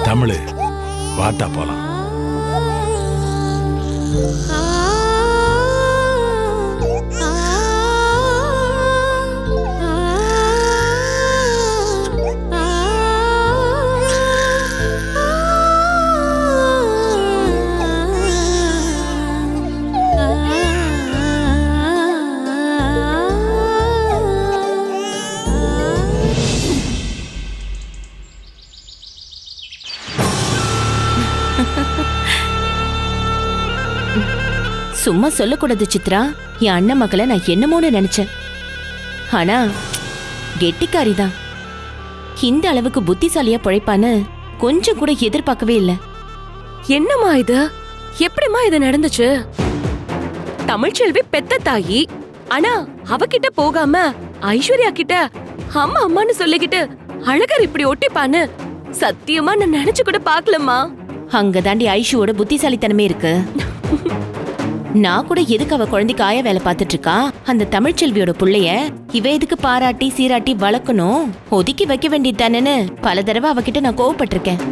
தமிழ் வாத்தா போலாம். சும்மா சொல்லக்கூடாது சித்ரா. என் அண்ணன் மகளை நான் என்னமோன்னு நினைச்சேன். ஆனா கெட்டிக்காரிதான். இந்த அளவுக்கு புத்திசாலியா பிழைப்பான்னு கொஞ்சம் கூட எதிர்பார்க்கவே இல்ல. என்னம்மா இது? எப்படிமா இது நடந்துச்சு? தமிழ்ச்செல்வி பெத்த தாயி, ஆனா அவகிட்ட போகாம ஐஸ்வர்யா கிட்ட அம்மா அம்மான்னு சொல்லிக்கிட்டு அழகர் இப்படி ஒட்டிப்பான்னு சத்தியமா நான் நினைச்சு கூட பாக்கலம்மா. அங்கதாண்டி ஐஷுவோட புத்திசாலித்தனமே இருக்கு. நான் கூட எதுக்கு அவ குழந்தைக்கு ஆய வேலை பார்த்துட்டு இருக்கா? அந்த தமிழ்ச்செல்வியோட புள்ளைய இவ எதுக்கு பாராட்டி சீராட்டி வளர்க்கணும், ஒதுக்கி வைக்க வேண்டியது தானேன்னு பல தடவை அவகிட்ட நான் கோவப்பட்டிருக்கேன்.